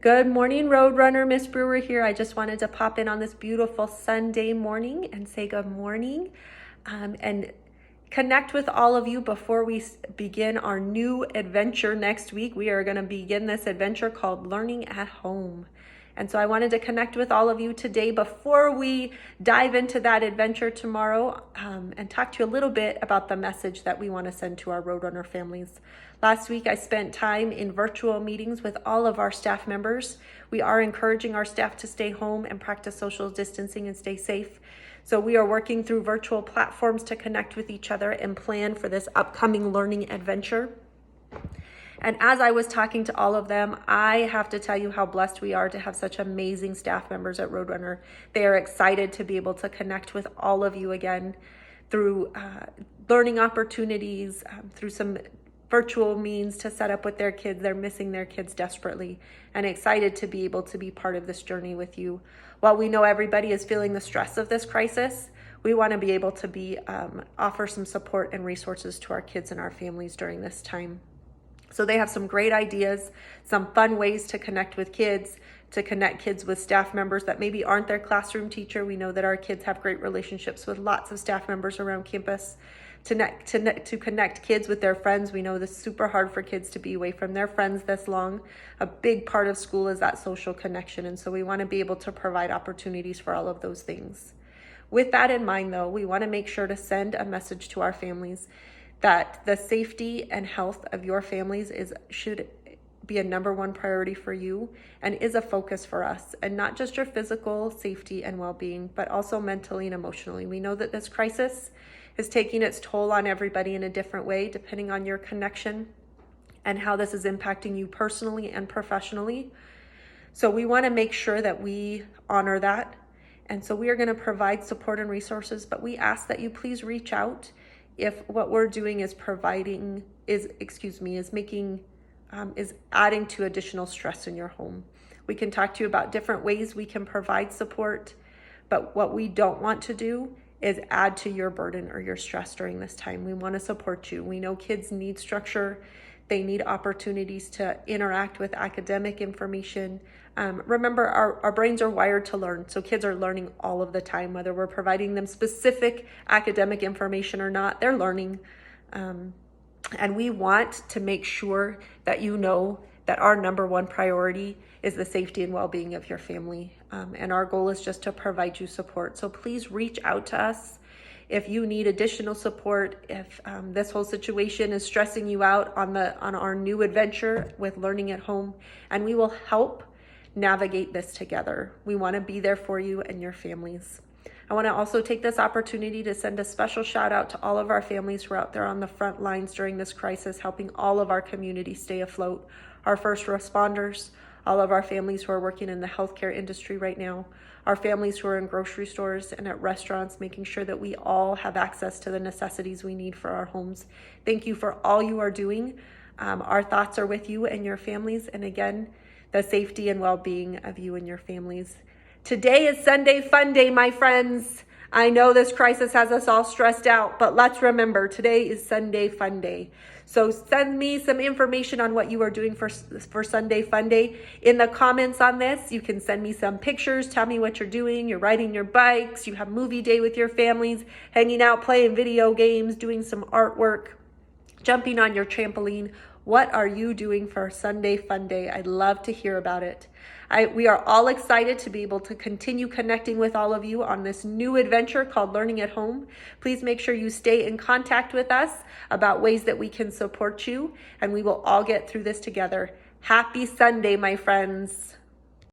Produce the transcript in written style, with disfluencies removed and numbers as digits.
Good morning, Roadrunner. Miss Brewer here. I just wanted to pop in on this beautiful Sunday morning and say good morning and connect with all of you before we begin our new adventure next week. We are going to begin this adventure called Learning at Home. And so I wanted to connect with all of you today before we dive into that adventure tomorrow and talk to you a little bit about the message that we want to send to our Roadrunner families. Last week, I spent time in virtual meetings with all of our staff members. We are encouraging our staff to stay home and practice social distancing and stay safe. So we are working through virtual platforms to connect with each other and plan for this upcoming learning adventure. And as I was talking to all of them, I have to tell you how blessed we are to have such amazing staff members at Roadrunner. They are excited to be able to connect with all of you again through learning opportunities, through some virtual means to set up with their kids. They're missing their kids desperately and excited to be able to be part of this journey with you. While we know everybody is feeling the stress of this crisis, we want to be able to offer some support and resources to our kids and our families during this time. So they have some great ideas, some fun ways to connect with kids, to connect kids with staff members that maybe aren't their classroom teacher. We know that our kids have great relationships with lots of staff members around campus. To connect kids with their friends. We know this is super hard for kids to be away from their friends this long. A big part of school is that social connection. And so we want to be able to provide opportunities for all of those things. With that in mind, though, we want to make sure to send a message to our families that the safety and health of your families should be a number one priority for you and is a focus for us, and not just your physical safety and well-being, but also mentally and emotionally. We know that this crisis is taking its toll on everybody in a different way, depending on your connection and how this is impacting you personally and professionally. So we want to make sure that we honor that. And so we are going to provide support and resources, but we ask that you please reach out if what we're doing is adding to additional stress in your home. We can talk to you about different ways we can provide support, but what we don't want to do is add to your burden or your stress during this time. We want to support you. We know kids need structure. They need opportunities to interact with academic information. Remember, our brains are wired to learn. So kids are learning all of the time, whether we're providing them specific academic information or not, they're learning. And we want to make sure that you know that our number one priority is the safety and well-being of your family. And our goal is just to provide you support. So please reach out to us if you need additional support, if this whole situation is stressing you out on our new adventure with learning at home, and we will help navigate this together. We want to be there for you and your families. I want to also take this opportunity to send a special shout out to all of our families who are out there on the front lines during this crisis, helping all of our community stay afloat. Our first responders, all of our families who are working in the healthcare industry right now, our families who are in grocery stores and at restaurants, making sure that we all have access to the necessities we need for our homes. Thank you for all you are doing. Our thoughts are with you and your families, and again, the safety and well-being of you and your families. Today is Sunday Fun Day, my friends. I know this crisis has us all stressed out, but let's remember, today is Sunday Fun Day. So send me some information on what you are doing for Sunday Fun Day. In the comments on this, you can send me some pictures, tell me what you're doing. You're riding your bikes, you have movie day with your families, hanging out, playing video games, doing some artwork, jumping on your trampoline. What are you doing for Sunday Fun Day? I'd love to hear about it. We are all excited to be able to continue connecting with all of you on this new adventure called Learning at Home. Please make sure you stay in contact with us about ways that we can support you, and we will all get through this together. Happy Sunday, my friends.